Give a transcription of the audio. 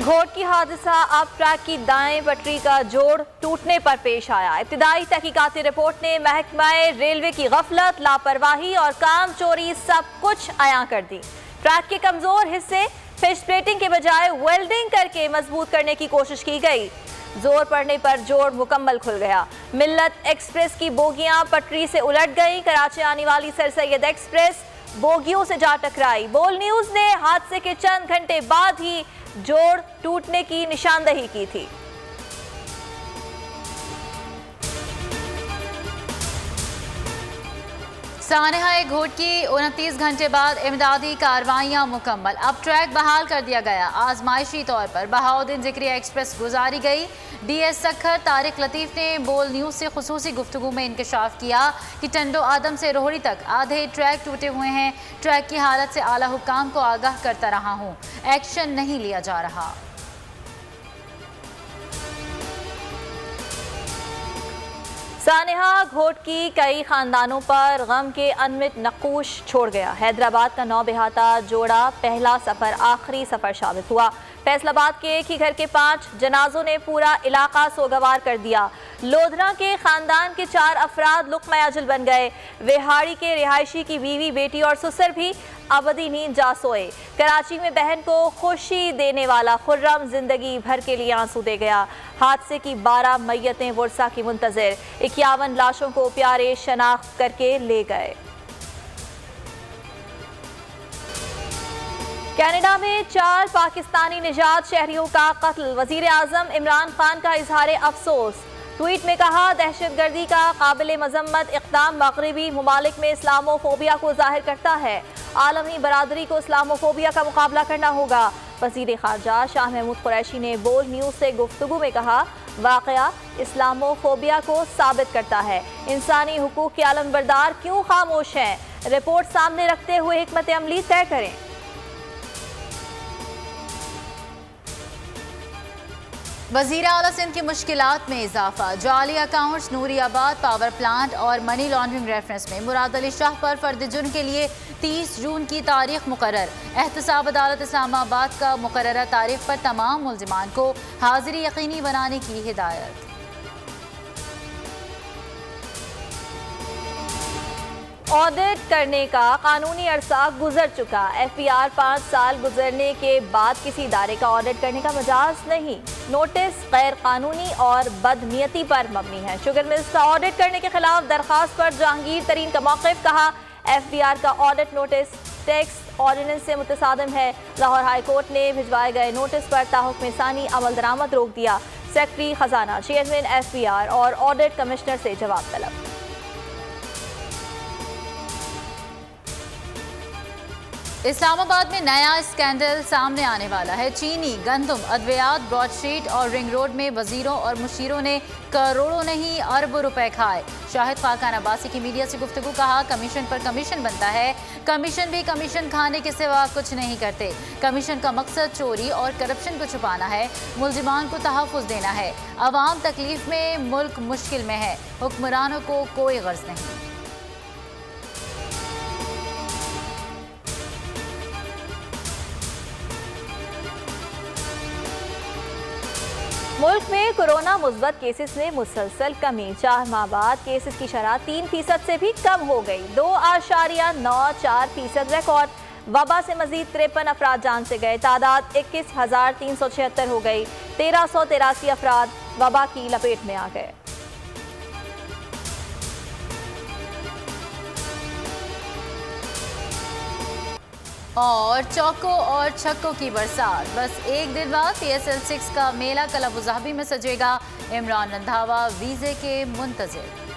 घोट की हादसा अब ट्रैक की दाएं पटरी का जोड़ टूटने पर पेश आया। इब्तिदाई तहकीकाती रिपोर्ट ने महकमा रेलवे की गफलत, लापरवाही और काम चोरी सब कुछ अयां कर दी। ट्रैक के कमजोर हिस्से फिश प्लेटिंग के बजाय वेल्डिंग करके मजबूत करने की कोशिश की गई। जोर पड़ने पर जोड़ मुकम्मल खुल गया। मिल्लत एक्सप्रेस की बोगियां पटरी से उलट गई। कराची आने वाली सर सैयद एक्सप्रेस बोगियों से जा टकराई। बोल न्यूज ने हादसे के चंद घंटे बाद ही जोड़ टूटने की निशानदही की थी। सानहा घोट की 29 घंटे बाद इमदादी कार्रवाइयां मुकम्मल। अब ट्रैक बहाल कर दिया गया। आजमाइशी तौर पर बहाउद्दीन जिक्रिया एक्सप्रेस गुजारी गई। DS सखर तारिक लतीफ़ ने बोल न्यूज़ से खुसूसी गुफ्तगू में इंकशाफ किया कि टंडो आदम से रोहड़ी तक आधे ट्रैक टूटे हुए हैं। ट्रैक की हालत से आला हुक्काम को आगाह करता रहा हूँ, एक्शन नहीं लिया जा रहा। सानहा घोट की कई खानदानों पर गम के अनमित नक्कूश छोड़ गया। हैदराबाद का नौबेहाता जोड़ा पहला सफर आखिरी सफर साबित हुआ। फैसलाबाद के एक ही घर के 5 जनाजों ने पूरा इलाका सोगवार कर दिया। लोधरा के खानदान के 4 अफराद लुक़्मा अजल बन गए। वेहाड़ी के रिहायशी की बीवी, बेटी और ससुर भी अबदी नींद जा सोए। कराची में बहन को खुशी देने वाला खुर्रम जिंदगी भर के लिए आंसू दे गया। हादसे की 12 मैयतें वर्सा की मुंतजर, 51 लाशों को प्यारे शनाख्त करके ले गए। कनाडा में 4 पाकिस्तानी निजात शहरियों का कत्ल। वजीर आजम इमरान खान का इजहार अफसोस। ट्वीट में कहा, दहशतगर्दी का काबिल मजम्मत इक़दाम मगरबी ममालिक में इस्लामोफोबिया को जाहिर करता है। आलमी बरादरी को इस्लामोफोबिया का मुकाबला करना होगा। वज़ीर ख़ारजा शाह महमूद कुरैशी ने बोल न्यूज़ से गुफ्तगू में कहा, वाक़या इस्लामोफोबिया को साबित करता है। इंसानी हुकूक के आलमबरदार क्यों खामोश हैं? रिपोर्ट सामने रखते हुए हिकमत अमली तय करें। वज़ीर आला सिंध की मुश्किलात में इजाफा। जाली अकाउंट्स, नूरियाबाद पावर प्लांट और मनी लॉन्ड्रिंग रेफरेंस में मुराद अली शाह पर फर्द जुर्म के लिए 30 जून की तारीख मुकर्रर। एहतसाब अदालत इस्लामाबाद का मुकर्ररा तारीख पर तमाम मुल्जिमान को हाजिरी यकीनी बनाने की हिदायत। ऑडिट करने का कानूनी अरसा गुजर चुका। FBR 5 साल गुजरने के बाद किसी इदारे का ऑडिट करने का मजाज नहीं। नोटिस गैर कानूनी और बदनीयती पर मबनी है। शुगर मिल्स का ऑडिट करने के खिलाफ दरखास्त पर जहांगीर तरीन का मौक़िफ़। कहा, FBR का ऑडिट नोटिस टैक्स ऑर्डिनेंस से मुतसादिम है। लाहौर हाई कोर्ट ने भिजवाए गए नोटिस पर ताहुक्म सानी अमल दरामद रोक दिया। सेक्रेटरी खजाना, चेयरमैन FBR और ऑडिट कमिश्नर से जवाब तलब। इस्लामाबाद में नया स्कैंडल सामने आने वाला है। चीनी गंदम, अद्वियात, ब्रॉडशीट और रिंग रोड में वजीरों और मुशीरों ने करोड़ों नहीं अरबों रुपए खाए। शाहिद खाकान अब्बासी की मीडिया से गुफ्तगू। कहा, कमीशन पर कमीशन बनता है, कमीशन भी कमीशन खाने के सिवा कुछ नहीं करते। कमीशन का मकसद चोरी और करप्शन को छुपाना है, मुल्जिमान को तहफ़्फ़ुज़ देना है। अवाम तकलीफ में, मुल्क मुश्किल में है, हुक्मरानों को कोई गर्ज नहीं। मुल्क में कोरोना मुस्बत केसेस में मुसलसल कमी। 4 माह बाद केसेस की शरह 3% से भी कम हो गई। 2.94% रिकॉर्ड। वबा से मजीद 53 अफराद जान से गए। तादाद 21,376 हो गई। 1383 अफराद वबा की लपेट में आ गए। और चौकों और छक्कों की बरसात। बस एक दिन बाद PSL 6 का मेला कलब अबू धाबी में सजेगा। इमरान रंधावा वीज़े के मुंतज़िर।